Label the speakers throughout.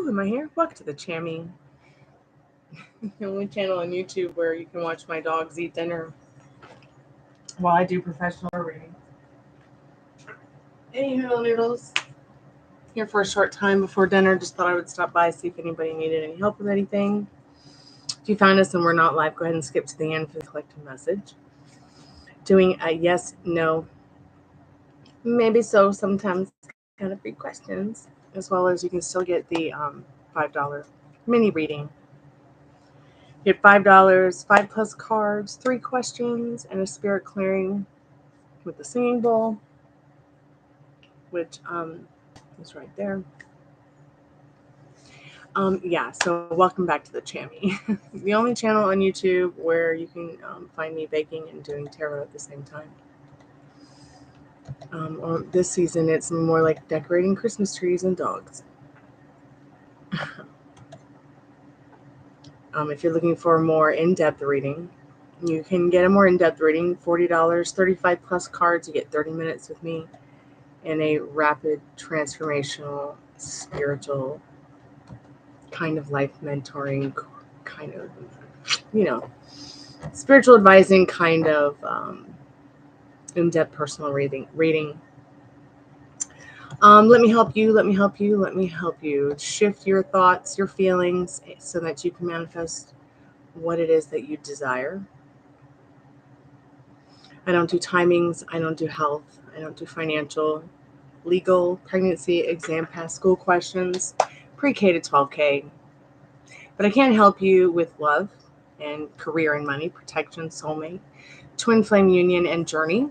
Speaker 1: Ooh, am I here? Welcome to the Chammy, the only channel on YouTube where you can watch my dogs eat dinner while I do professional reading. Hey, Noodle Noodles. Here for a short time before dinner. Just thought I would stop by, see if anybody needed any help with anything. If you found us and we're not live, go ahead and skip to the end for the collective message. Doing a yes, no, maybe so, sometimes kind of free questions, as well as you can still get the $5 mini reading. You get $5, 5+ cards, 3 questions, and a spirit clearing with the singing bowl, which is right there. So welcome back to the Chammy, the only channel on YouTube where you can find me baking and doing tarot at the same time. Or this season, it's more like decorating Christmas trees and dogs. If you're looking for a more in-depth reading, you can get a more in-depth reading, $40, 35+ cards. You get 30 minutes with me in a rapid, transformational, spiritual, kind of life mentoring, kind of, spiritual advising, kind of in-depth personal reading. Let me help you shift your thoughts, your feelings, so that you can manifest what it is that you desire. I don't do timings. I don't do health. I don't do financial, legal, pregnancy, exam pass, school questions, pre-K to 12K. But I can help you with love and career and money, protection, soulmate, twin flame union, and journey,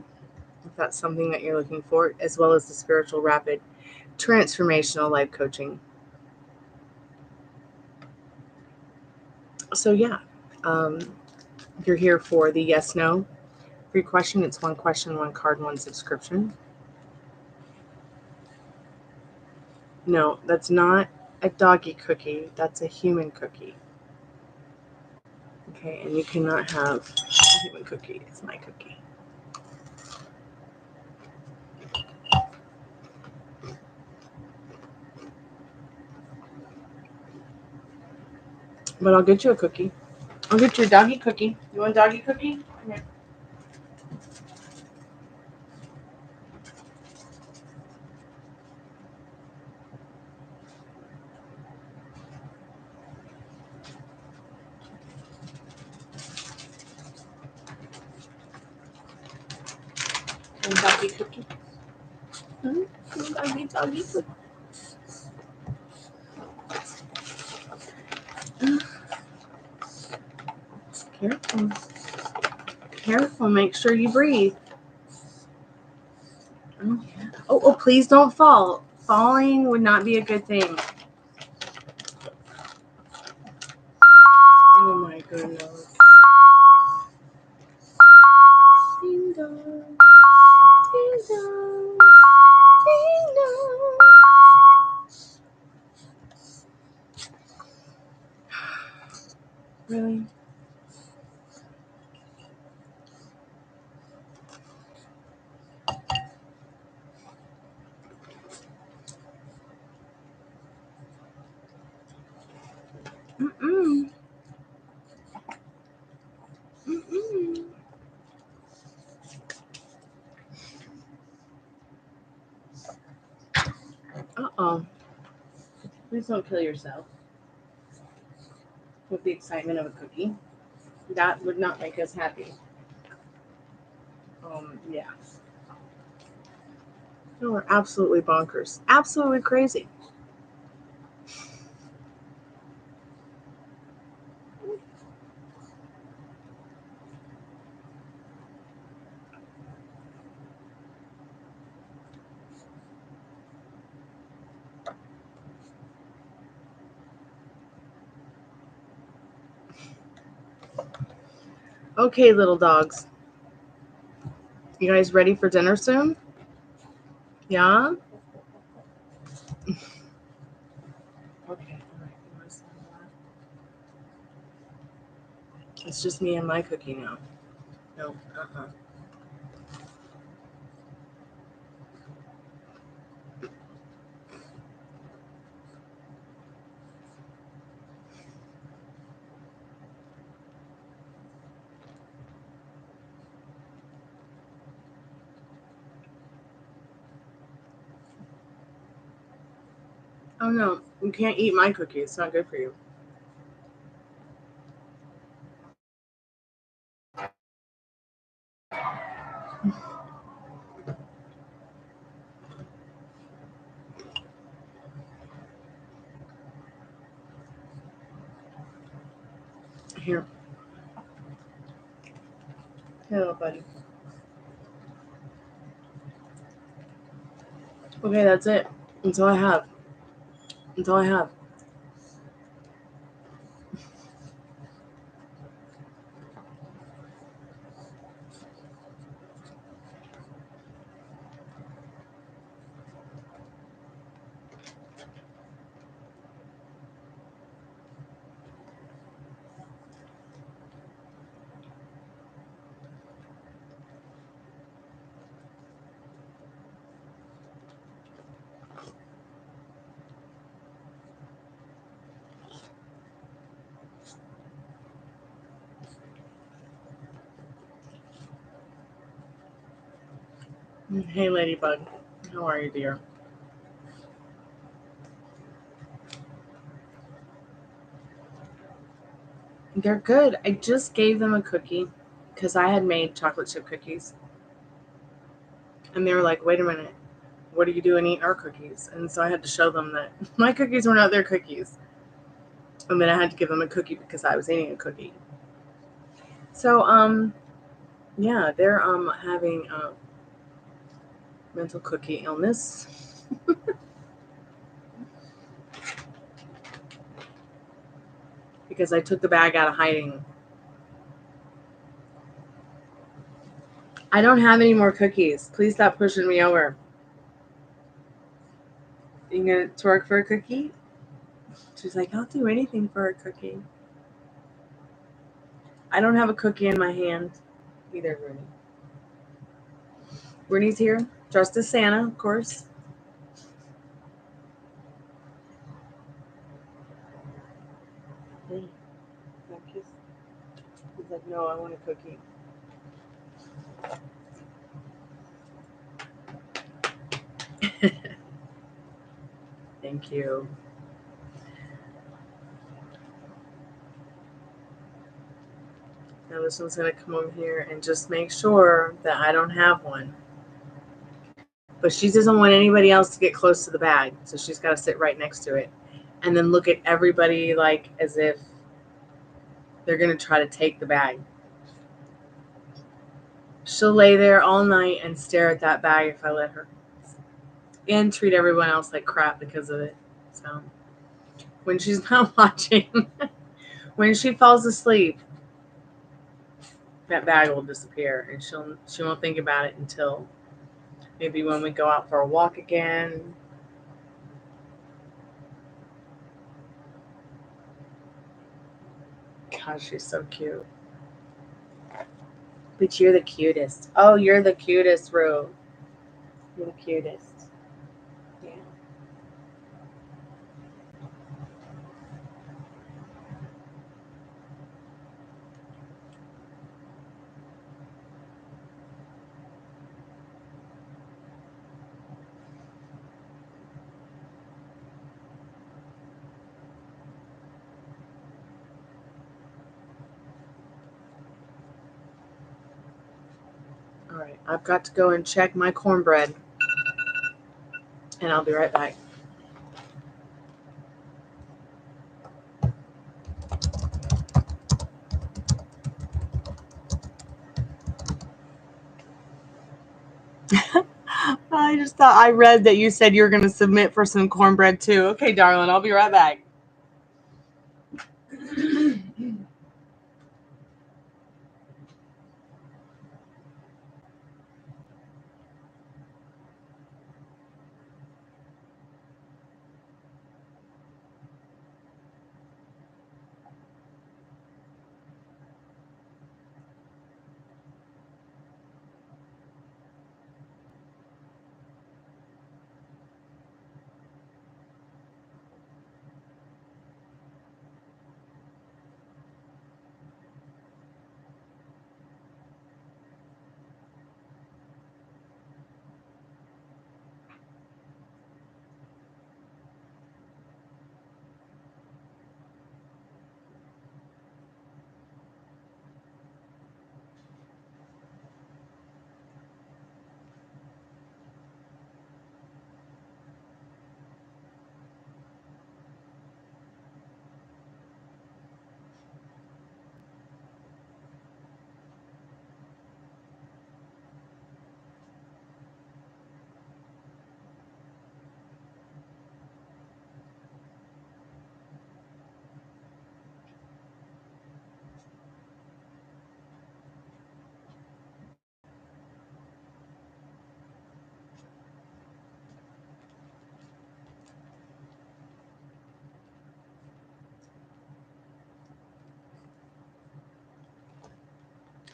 Speaker 1: if that's something that you're looking for, as well as the spiritual, rapid, transformational life coaching. So if you're here for the yes, no, free question, it's 1 question, 1 card, 1 subscription. No, that's not a doggy cookie. That's a human cookie. Okay, and you cannot have a human cookie. It's my cookie. But I'll get you a cookie. I'll get you a doggy cookie. You want a doggy cookie? Come here. Doggy cookie. Doggy cookie. Careful. Make sure you breathe. Oh, please don't fall. Falling would not be a good thing. Oh my goodness. Ding dong. Ding dong. Ding dong. Really? Mm-mm. Mm-mm. Uh-oh. Please don't kill yourself with the excitement of a cookie. That would not make us happy. Yeah. No, we're absolutely bonkers. Absolutely crazy. Okay, little dogs. You guys ready for dinner soon? Yeah? Okay. It's just me and my cookie now. No. Oh no, you can't eat my cookie. It's not good for you. Here. Hello, buddy. Okay, that's it. That's all I have. That's all I have. Hey, Ladybug. How are you, dear? They're good. I just gave them a cookie because I had made chocolate chip cookies. And they were like, wait a minute. What are you doing eating our cookies? And so I had to show them that my cookies were not their cookies. And then I had to give them a cookie because I was eating a cookie. So, yeah, they're having mental cookie illness. Because I took the bag out of hiding. I don't have any more cookies. Please stop pushing me over. You gonna twerk for a cookie? She's like, I'll do anything for a cookie. I don't have a cookie in my hand either, Rooney. Rooney's here, dressed as Santa, of course. Hey, kiss. He's like, no, I want a cookie. Thank you. Now this one's gonna come over here and just make sure that I don't have one. But she doesn't want anybody else to get close to the bag, so she's got to sit right next to it, and then look at everybody like as if they're gonna try to take the bag. She'll lay there all night and stare at that bag if I let her, and treat everyone else like crap because of it. So when she's not watching, when she falls asleep, that bag will disappear, and she won't think about it until maybe when we go out for a walk again. Gosh, she's so cute. But you're the cutest. Oh, you're the cutest, Rue. You're the cutest. Yeah. All right, I've got to go and check my cornbread, and I'll be right back. I just thought I read that you said you were going to submit for some cornbread too. Okay, darling, I'll be right back.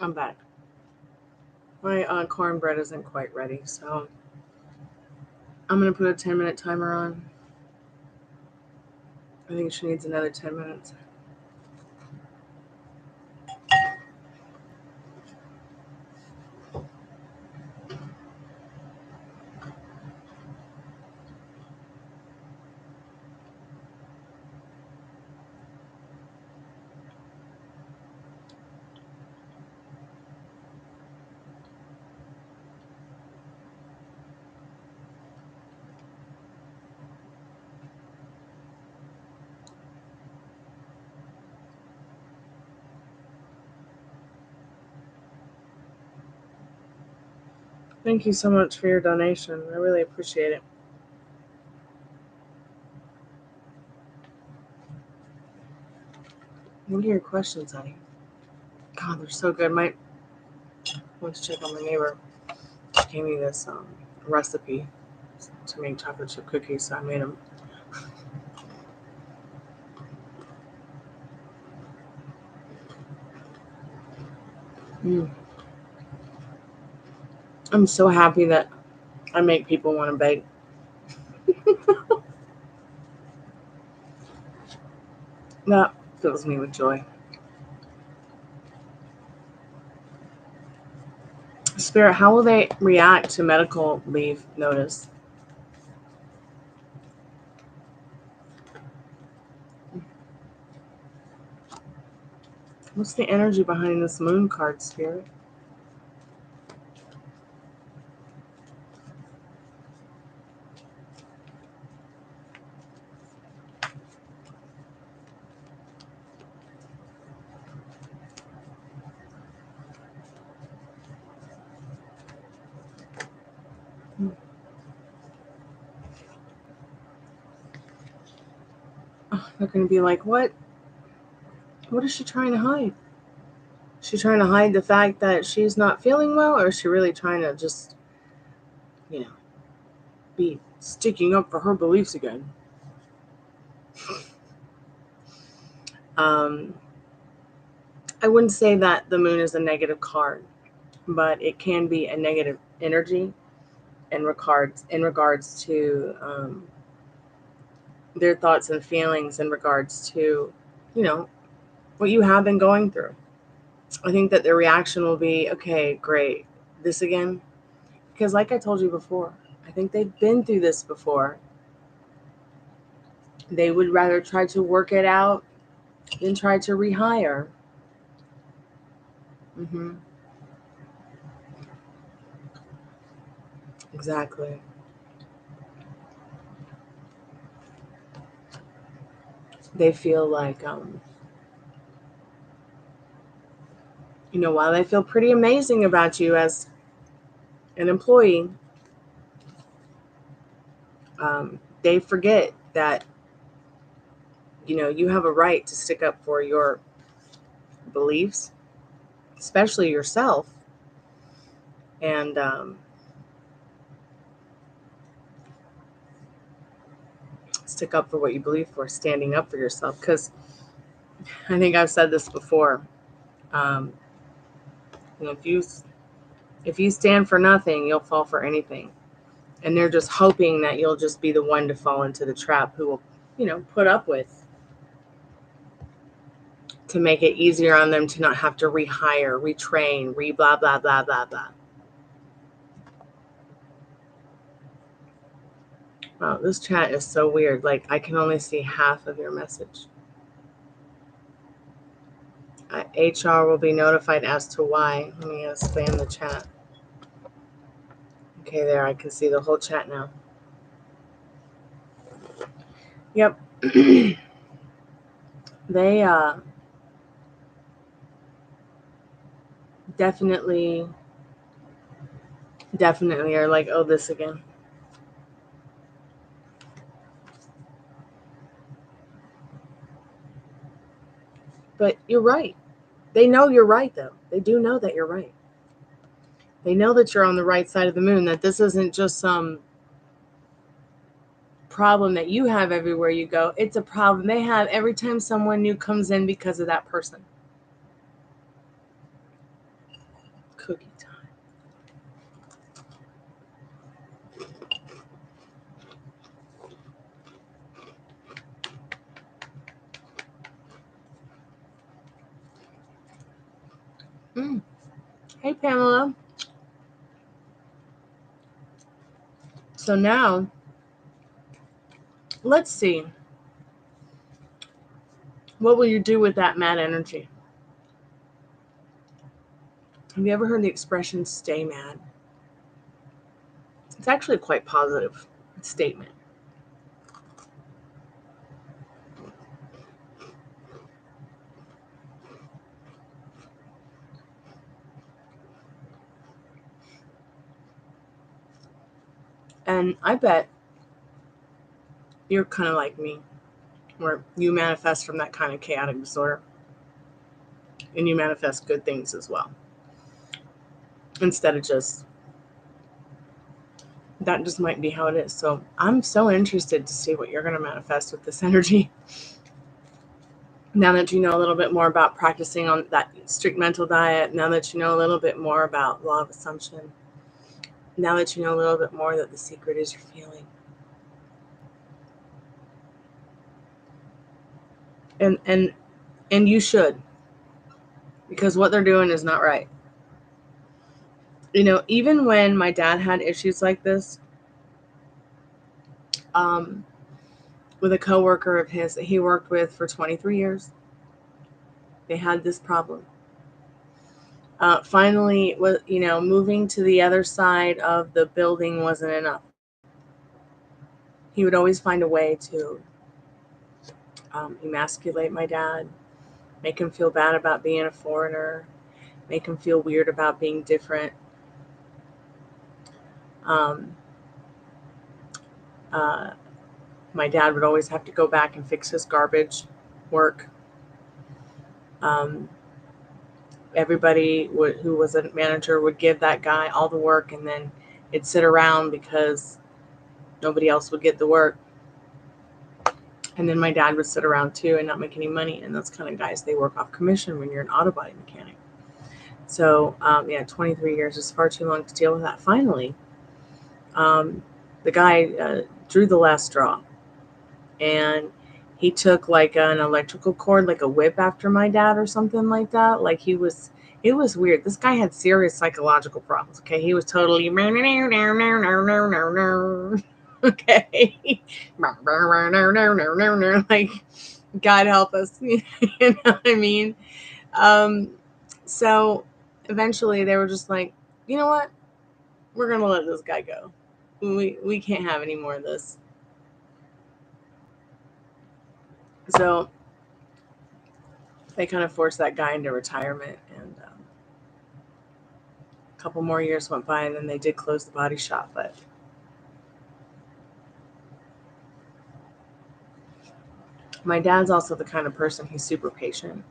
Speaker 1: I'm back. My cornbread isn't quite ready, so I'm going to put a 10-minute timer on. I think she needs another 10 minutes. Thank you so much for your donation. I really appreciate it. What are your questions, honey? God, they're so good. I want to check on my neighbor. She gave me this recipe to make chocolate chip cookies, so I made them. I'm so happy that I make people want to bake. That fills me with joy. Spirit, how will they react to medical leave notice? What's the energy behind this moon card, Spirit? Oh, they're going to be like, what? What is she trying to hide? Is she trying to hide the fact that she's not feeling well, or is she really trying to just, be sticking up for her beliefs again? I wouldn't say that the moon is a negative card, but it can be a negative energy in regards to their thoughts and feelings in regards to, what you have been going through. I think that their reaction will be, okay, great, this again. Because like I told you before, I think they've been through this before. They would rather try to work it out than try to rehire. Mm-hmm. Exactly. They feel like, while they feel pretty amazing about you as an employee, they forget that, you have a right to stick up for your beliefs, especially yourself, and stick up for what you believe for, standing up for yourself. Because I think I've said this before. If you stand for nothing, you'll fall for anything. And they're just hoping that you'll just be the one to fall into the trap who will, put up with, to make it easier on them to not have to rehire, retrain, blah, blah, blah, blah, blah. Wow, this chat is so weird. Like, I can only see half of your message. HR will be notified as to why. Let me expand the chat. Okay, there, I can see the whole chat now. Yep. They definitely are like, oh, this again. But you're right. They know you're right, though. They do know that you're right. They know that you're on the right side of the moon, that this isn't just some problem that you have everywhere you go. It's a problem they have every time someone new comes in because of that person. Hey, Pamela. So now, let's see. What will you do with that mad energy? Have you ever heard the expression stay mad? It's actually a quite positive statement. And I bet you're kind of like me, where you manifest from that kind of chaotic disorder. And you manifest good things as well. Instead of just, that just might be how it is. So I'm so interested to see what you're going to manifest with this energy. Now that you know a little bit more about practicing on that strict mental diet, now that you know a little bit more about law of assumption, now that you know a little bit more that the secret is your feeling. And you should, because what they're doing is not right. You know, even when my dad had issues like this, with a coworker of his that he worked with for 23 years, they had this problem. Finally, moving to the other side of the building wasn't enough. He would always find a way to emasculate my dad, make him feel bad about being a foreigner, make him feel weird about being different. My dad would always have to go back and fix his garbage work. Everybody who was a manager would give that guy all the work, and then it'd sit around because nobody else would get the work. And then my dad would sit around too and not make any money. And those kind of guys, they work off commission when you're an auto body mechanic. So 23 years is far too long to deal with that. Finally, the guy drew the last straw, and he took like an electrical cord, like a whip, after my dad or something like that. Like it was weird. This guy had serious psychological problems. Okay. He was totally okay. Like, God help us. You know what I mean? So eventually they were just like, you know what? We're going to let this guy go. We can't have any more of this. So they kind of forced that guy into retirement, and a couple more years went by, and then they did close the body shop. But my dad's also the kind of person, he's super patient,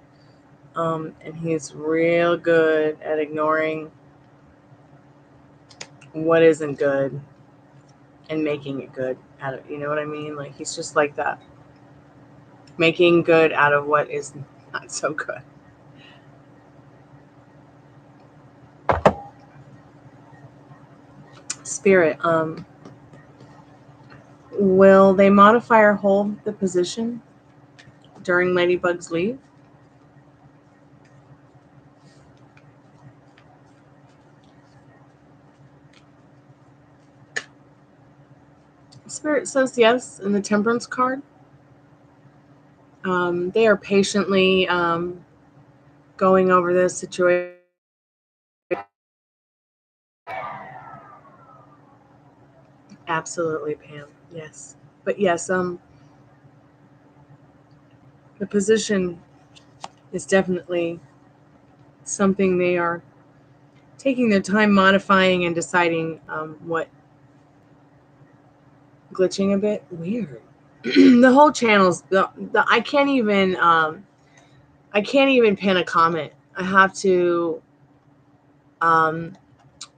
Speaker 1: and he's real good at ignoring what isn't good and making it good out of, you know what I mean? Like, he's just like that, making good out of what is not so good. Spirit, will they modify or hold the position during Ladybug's leave? Spirit says yes in the Temperance card. They are patiently going over this situation. Absolutely, Pam. Yes. But yes, the position is definitely something they are taking their time modifying and deciding what. Glitching a bit. Weird. The whole channel's I can't even pin a comment. I have to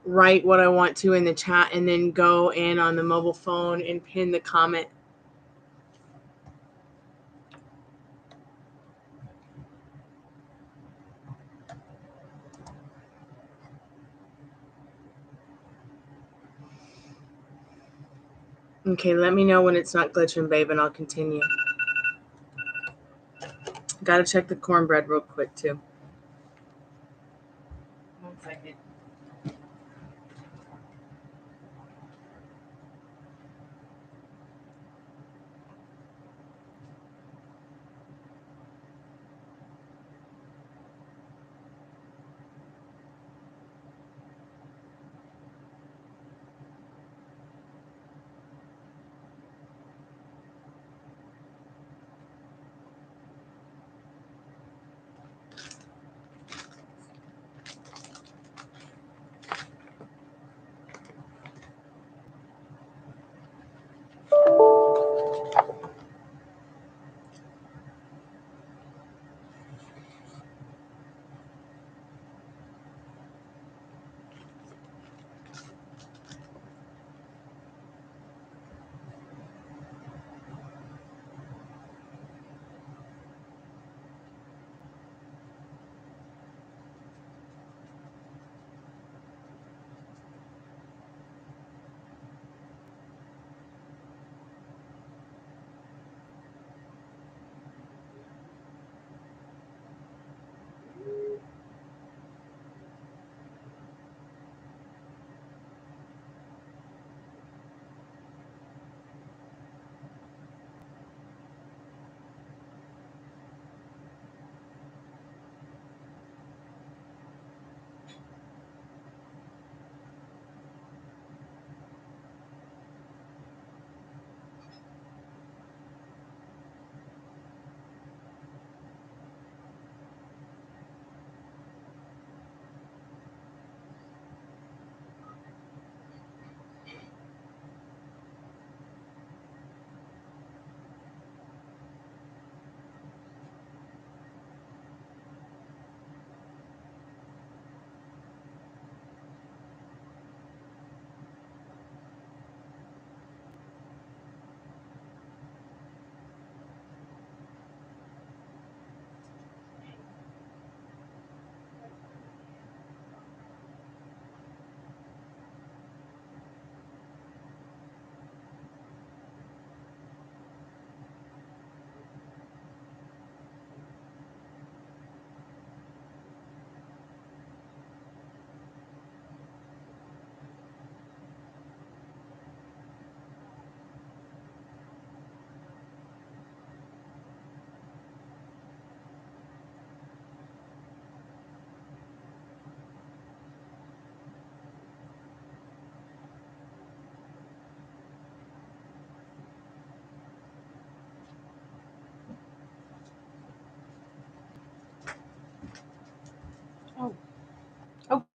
Speaker 1: write what I want to in the chat and then go in on the mobile phone and pin the comment. Okay, let me know when it's not glitching, babe, and I'll continue. Gotta check the cornbread real quick, too. 1 second.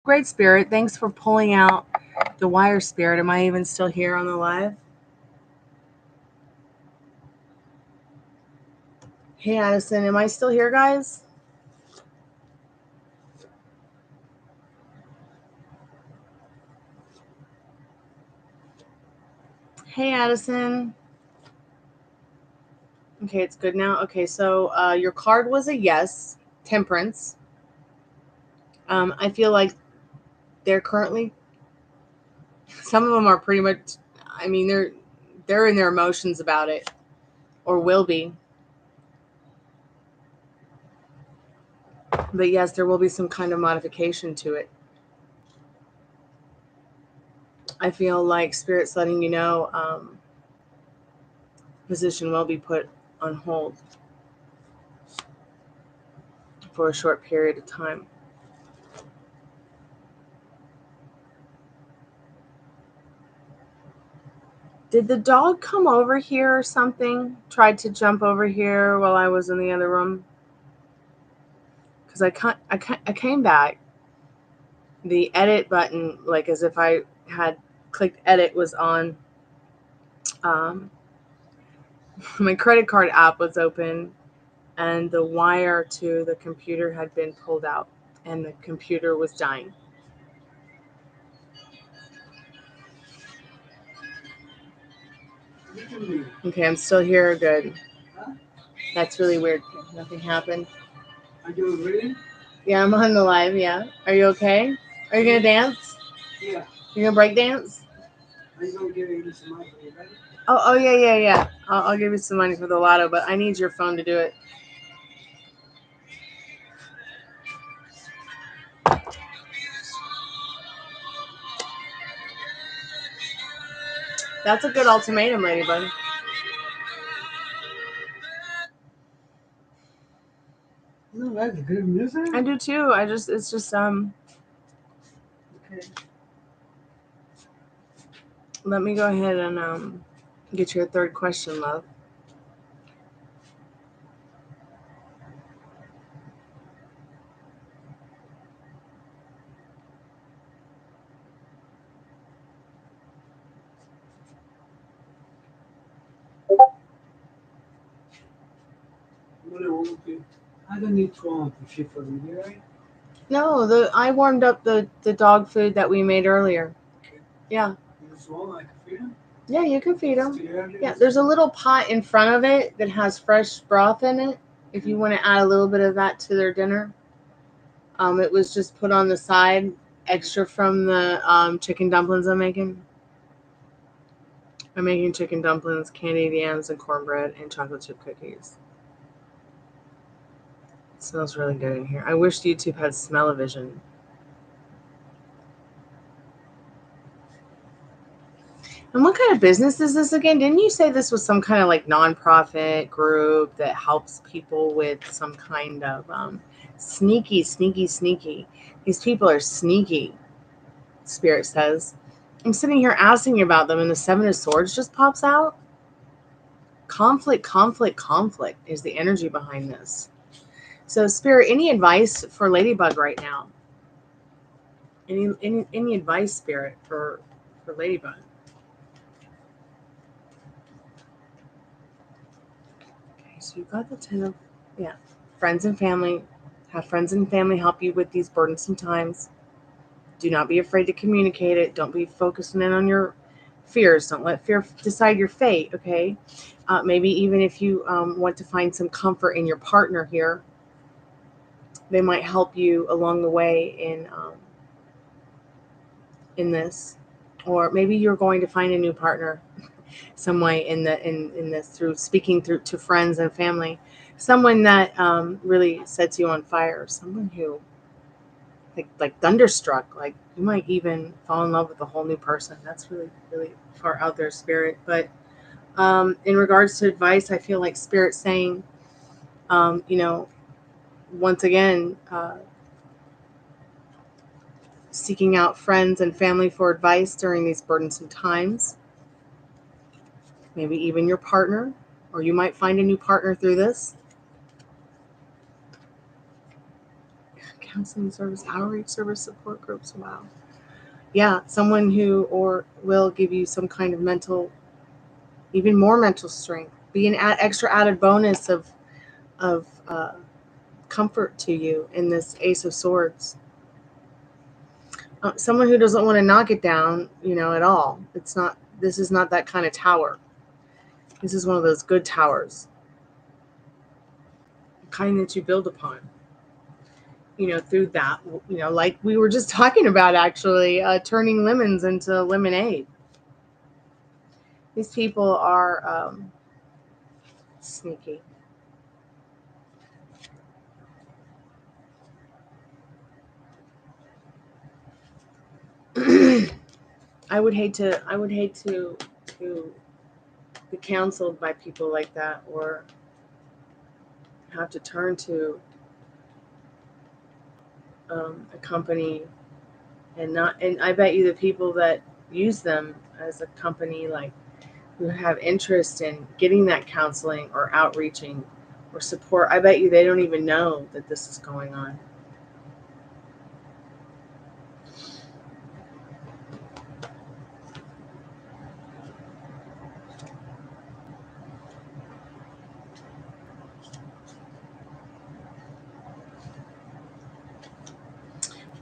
Speaker 1: Great, Spirit. Thanks for pulling out the wire, Spirit. Am I even still here on the live? Hey, Addison. Am I still here, guys? Hey, Addison. Okay, it's good now. Okay, so your card was a yes, Temperance. I feel like they're currently, some of them are pretty much, I mean, they're in their emotions about it, or will be. But yes, there will be some kind of modification to it. I feel like Spirit's letting you know position will be put on hold for a short period of time. Did the dog come over here or something? Tried to jump over here while I was in the other room? Because I came back. The edit button, like as if I had clicked edit, was on. My credit card app was open, and the wire to the computer had been pulled out, and the computer was dying. Okay, I'm still here. Good. That's really weird. Nothing happened.
Speaker 2: Are you reading?
Speaker 1: Yeah, I'm on the live. Yeah. Are you okay? Are you gonna dance?
Speaker 2: Yeah.
Speaker 1: You're gonna break dance?
Speaker 2: I'm gonna give you some money for the ready?
Speaker 1: Oh yeah. I'll give you some money for the lotto, but I need your phone to do it. That's a good ultimatum, Ladybug.
Speaker 2: No, that's good music.
Speaker 1: I do too. It's just
Speaker 2: Okay.
Speaker 1: Let me go ahead and get your third question, love.
Speaker 2: I don't need to shit for you, right?
Speaker 1: No, I warmed up the dog food that we made earlier.
Speaker 2: Okay.
Speaker 1: Yeah.
Speaker 2: This one I can feed him?
Speaker 1: Yeah, you can feed them. Yeah, there's a little pot in front of it that has fresh broth in it. If you want to add a little bit of that to their dinner. It was just put on the side, extra from the chicken dumplings I'm making. I'm making chicken dumplings, candied yams, and cornbread, and chocolate chip cookies. It smells really good in here. I wish YouTube had smell-o-vision. And what kind of business is this again? Didn't you say this was some kind of like nonprofit group that helps people with some kind of sneaky? These people are sneaky, Spirit says. I'm sitting here asking about them, and the Seven of Swords just pops out. Conflict is the energy behind this. So, Spirit, any advice for Ladybug right now? Any advice, Spirit, for Ladybug? Okay, so you got the 10 of, yeah, friends and family. Have friends and family help you with these burdensome times. Do not be afraid to communicate it. Don't be focusing in on your fears. Don't let fear decide your fate, okay? Maybe even if you want to find some comfort in your partner here, they might help you along the way in this. Or maybe you're going to find a new partner some way in this through speaking through to friends and family. Someone that really sets you on fire. Someone who like thunderstruck. Like you might even fall in love with a whole new person. That's really far out there, Spirit. But in regards to advice, I feel like Spirit's saying, once again, seeking out friends and family for advice during these burdensome times. Maybe even your partner, or you might find a new partner through this. counseling service, outreach service, support groups. Wow. Yeah, someone who will give you some kind of mental, even more mental strength, be an extra added bonus of comfort to you in this Ace of Swords. Someone who doesn't want to knock it down, at all. This is not that kind of tower. This is one of those good towers, the kind that you build upon. Through that, like we were just talking about, actually, turning lemons into lemonade. These people are sneaky. I would hate to be counseled by people like that, or have to turn to a company and I bet you the people that use them as a company, like, who have interest in getting that counseling or outreaching or support, I bet you they don't even know that this is going on.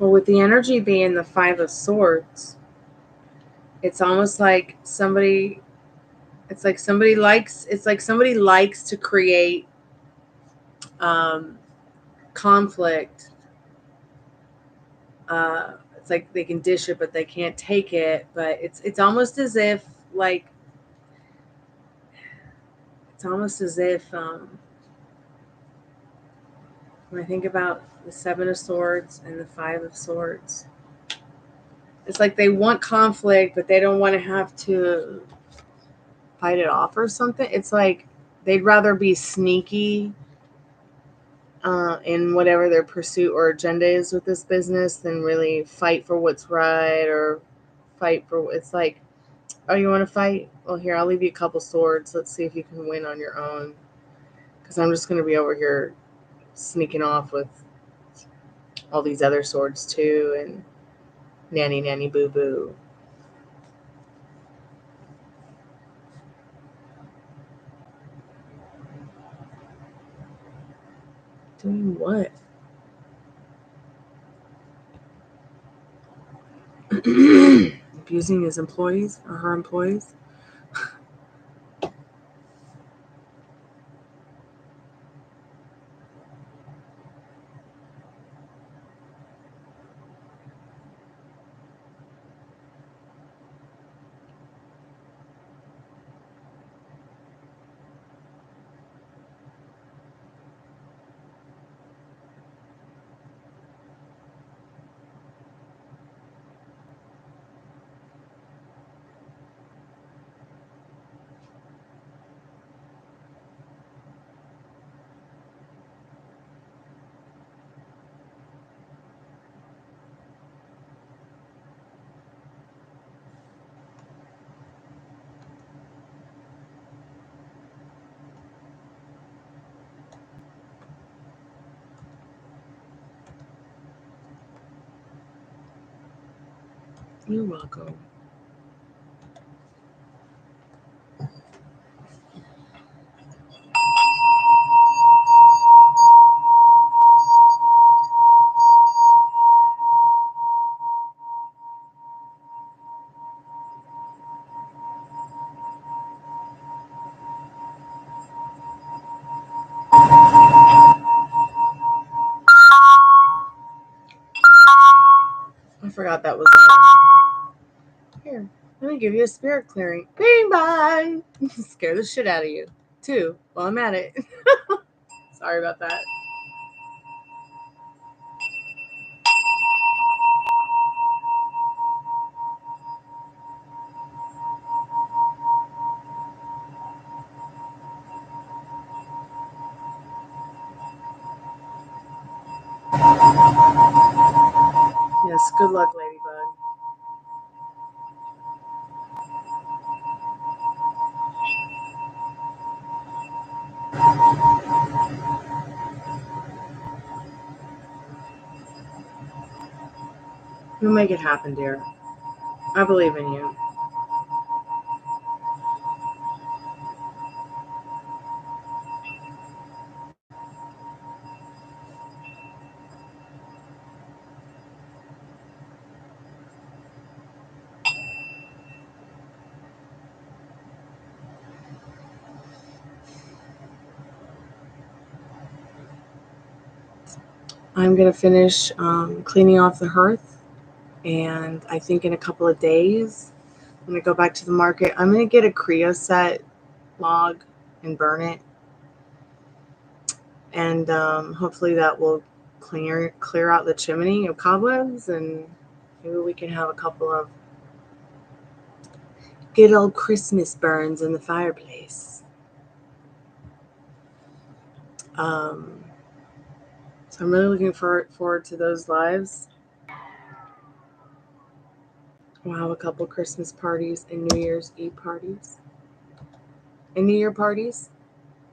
Speaker 1: Well, with the energy being the Five of Swords, it's almost like somebody likes to create conflict. It's like they can dish it, but they can't take it. But it's almost as if, like, when I think about the Seven of Swords and the Five of Swords, it's like they want conflict, but they don't want to have to fight it off or something. It's like they'd rather be sneaky in whatever their pursuit or agenda is with this business than really fight for what's right, or fight for. It's like, oh, you want to fight? Well, here, I'll leave you a couple swords. Let's see if you can win on your own, because I'm just going to be over here sneaking off with all these other swords too, and nanny boo boo. Doing what? Abusing his employees or her employees? You're welcome. I forgot that was on. Here, let me give you a spirit clearing. Bing bye! Scare the shit out of you, too, while I'm at it. Sorry about that. Yes, good luck, Ladybug. You'll make it happen, dear. I believe in you. I'm going to finish cleaning off the hearth, and I think in a couple of days, I'm going to go back to the market. I'm going to get a Creoset log and burn it, and hopefully that will clear out the chimney of cobwebs, and maybe we can have a couple of good old Christmas burns in the fireplace. So I'm really looking forward to those lives. We'll have a couple Christmas parties and New Year's Eve parties. And New Year parties.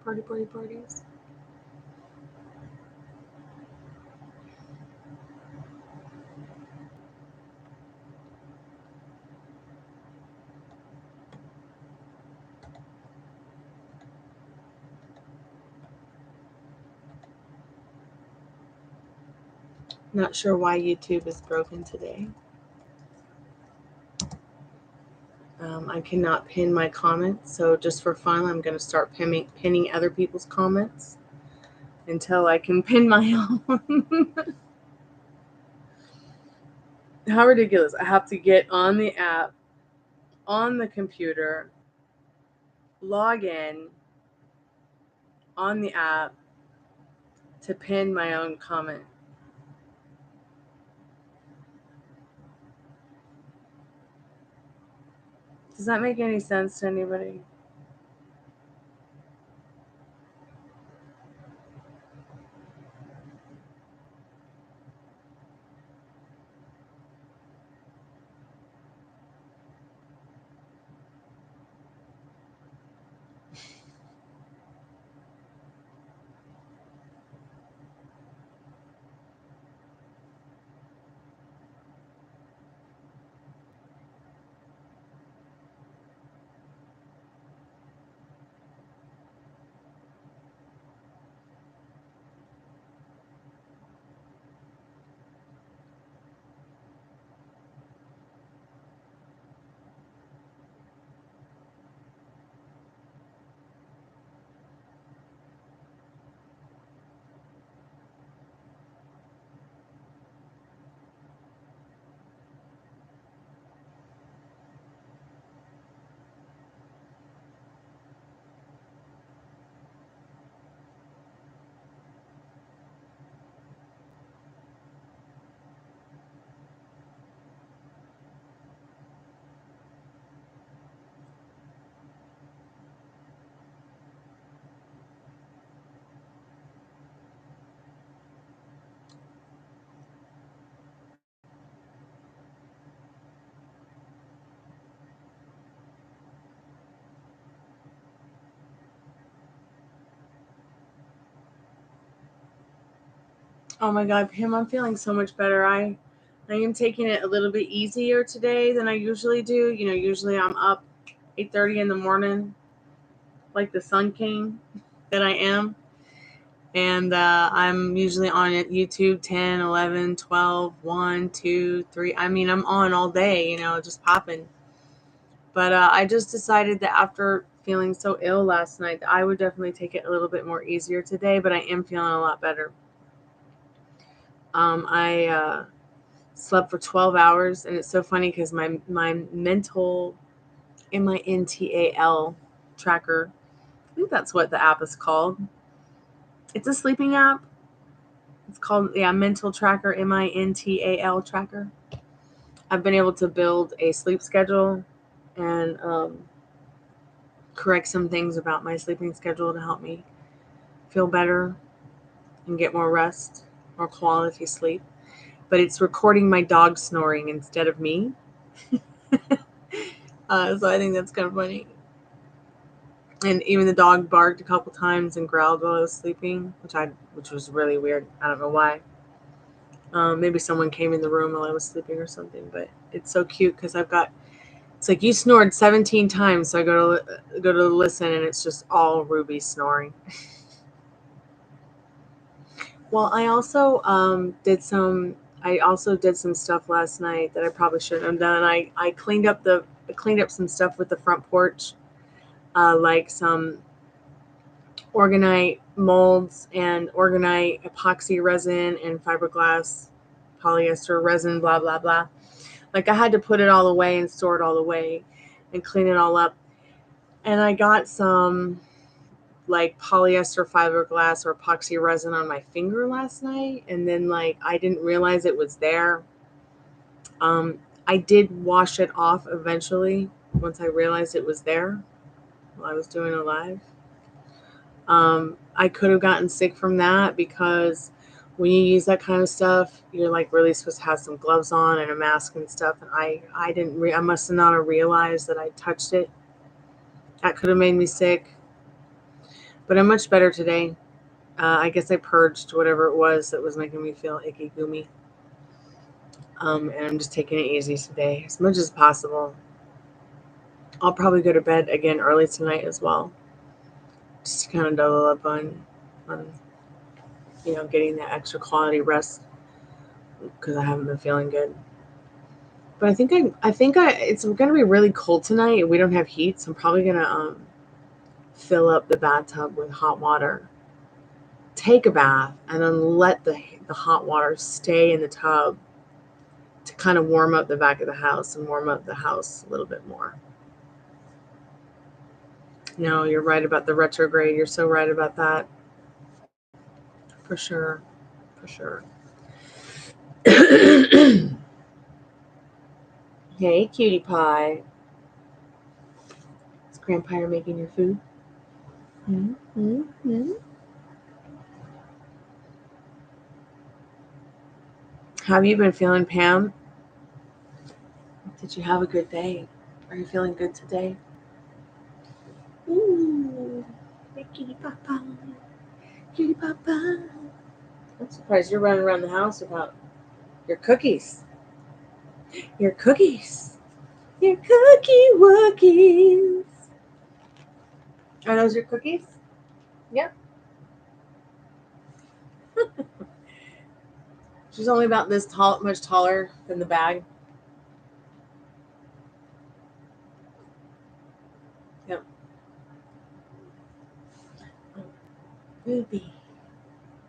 Speaker 1: Parties. Not sure why YouTube is broken today. I cannot pin my comments, so just for fun, I'm going to start pinning other people's comments until I can pin my own. How ridiculous. I have to get on the app, on the computer, log in on the app to pin my own comment. Does that make any sense to anybody? Oh my God, Pam, I'm feeling so much better. I am taking it a little bit easier today than I usually do. You know, usually I'm up 8:30 in the morning, like the Sun King that I am. And I'm usually on YouTube 10, 11, 12, 1, 2, 3. I mean, I'm on all day, you know, just popping. But I just decided that after feeling so ill last night, that I would definitely take it a little bit more easier today, but I am feeling a lot better. I slept for 12 hours, and it's so funny because my mental, MINTAL tracker, I think that's what the app is called. It's a sleeping app. It's called, Mental Tracker, MINTAL tracker. I've been able to build a sleep schedule and correct some things about my sleeping schedule to help me feel better and get more rest, more quality sleep. But it's recording my dog snoring instead of me. So I think that's kind of funny. And even the dog barked a couple times and growled while I was sleeping, which was really weird. I don't know why. Maybe someone came in the room while I was sleeping or something, but it's so cute because it's like you snored 17 times. So I go to listen and it's just all Ruby snoring. Well, I also did some stuff last night that I probably shouldn't have done. I cleaned up some stuff with the front porch, like some Orgonite molds and Orgonite epoxy resin and fiberglass polyester resin, blah, blah, blah. Like I had to put it all away and store it all away and clean it all up. And I got some like polyester fiberglass or epoxy resin on my finger last night. And then like, I didn't realize it was there. I did wash it off eventually once I realized it was there while I was doing a live. I could have gotten sick from that because when you use that kind of stuff, you're like really supposed to have some gloves on and a mask and stuff. And I must have not have realized that I touched it. That could have made me sick, but I'm much better today. I guess I purged whatever it was that was making me feel icky goomy. And I'm just taking it easy today as much as possible. I'll probably go to bed again early tonight as well. Just to kind of double up on getting that extra quality rest because I haven't been feeling good. But I think it's going to be really cold tonight and we don't have heat, so I'm probably going to fill up the bathtub with hot water, take a bath, and then let the hot water stay in the tub to kind of warm up the back of the house and warm up the house a little bit more. No, you're right about the retrograde. You're so right about that. For sure. For sure. Hey, cutie pie. Is Grandpa making your food? Mm-hmm. How have you been feeling, Pam? Did you have a good day? Are you feeling good today? Ooh, kitty papa. Kitty papa. I'm surprised you're running around the house without your cookies. Your cookies. Your cookie wookies. Are those your cookies? Yep. She's only about this tall, much taller than the bag. Yep. Ruby.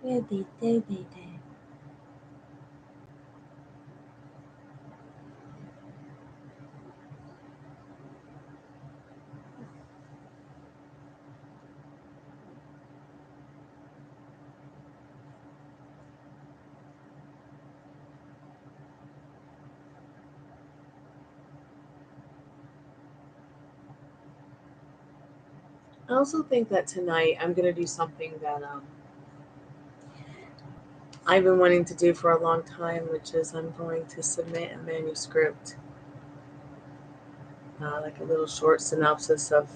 Speaker 1: Ruby, Ruby, Ruby. I also think that tonight I'm going to do something that I've been wanting to do for a long time, which is I'm going to submit a manuscript, like a little short synopsis of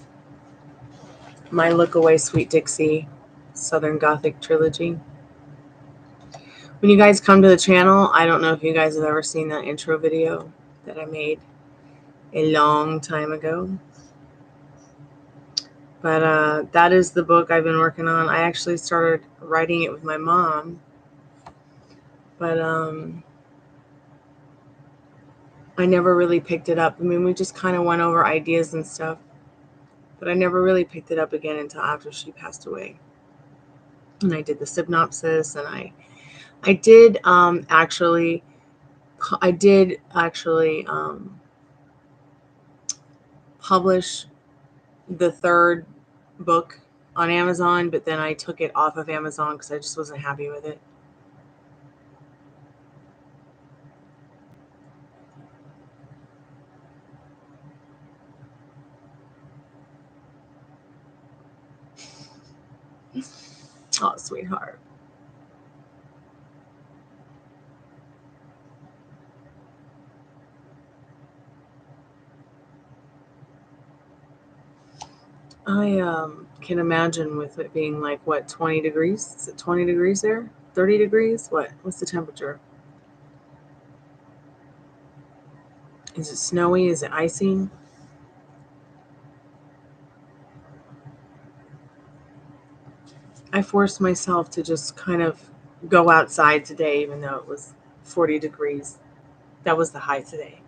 Speaker 1: my Look Away Sweet Dixie Southern Gothic trilogy. When you guys come to the channel, I don't know if you guys have ever seen that intro video that I made a long time ago. But that is the book I've been working on. I actually started writing it with my mom. But I never really picked it up. I mean, we just kind of went over ideas and stuff. But I never really picked it up again until after she passed away. And I did the synopsis, and I did actually publish the third book on Amazon, but then I took it off of Amazon because I just wasn't happy with it. Oh, sweetheart. I can imagine with it being like, what, 20 degrees? Is it 20 degrees there? 30 degrees? What's the temperature? Is it snowy? Is it icy? I forced myself to just kind of go outside today, even though it was 40 degrees. That was the high today.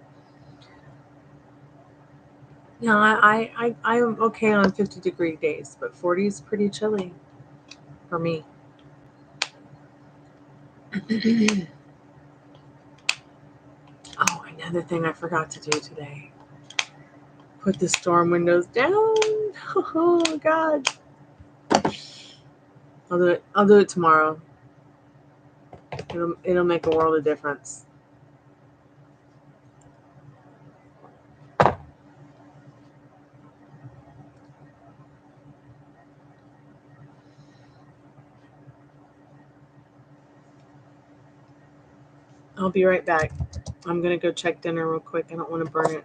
Speaker 1: Yeah, I am okay on 50-degree days, but 40 is pretty chilly for me. Oh, another thing I forgot to do today. Put the storm windows down. Oh God. I'll do it tomorrow. It'll make a world of difference. I'll be right back. I'm gonna go check dinner real quick. I don't want to burn it.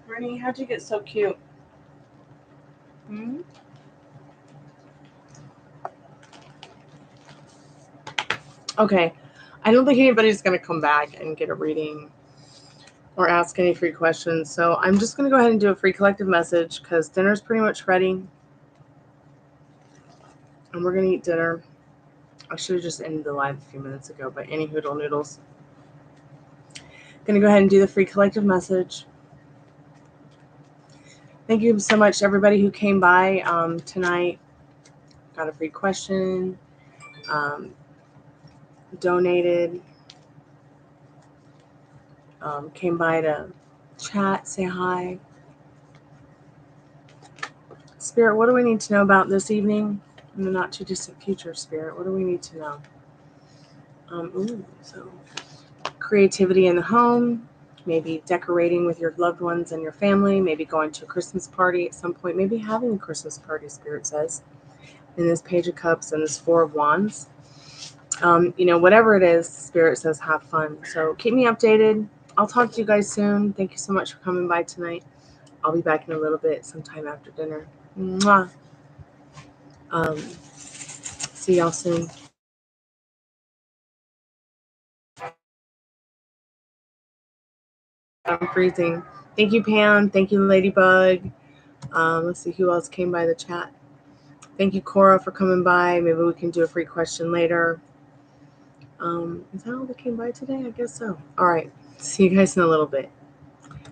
Speaker 1: Brittany, how'd you get so cute? Hmm? Okay. I don't think anybody's going to come back and get a reading or ask any free questions. So I'm just going to go ahead and do a free collective message because dinner's pretty much ready. And we're going to eat dinner. I should have just ended the live a few minutes ago, but any hoodle noodles. Going to go ahead and do the free collective message. Thank you so much, everybody who came by tonight. Got a free question. Donated. Came by to chat, say hi. Spirit, what do we need to know about this evening? In the not too distant future, Spirit, what do we need to know? So creativity in the home, maybe decorating with your loved ones and your family, maybe going to a Christmas party at some point, maybe having a Christmas party, Spirit says, in this Page of Cups and this Four of Wands. Whatever it is, Spirit says have fun. So keep me updated. I'll talk to you guys soon. Thank you so much for coming by tonight. I'll be back in a little bit, sometime after dinner. Mwah. See y'all soon. I'm freezing. Thank you, Pam. Thank you, Ladybug. Let's see who else came by the chat. Thank you, Cora, for coming by. Maybe we can do a free question later. Is that all that came by today? I guess so. All right. See you guys in a little bit.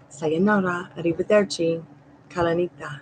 Speaker 1: Sayonara. Arrivederci. Kalanita.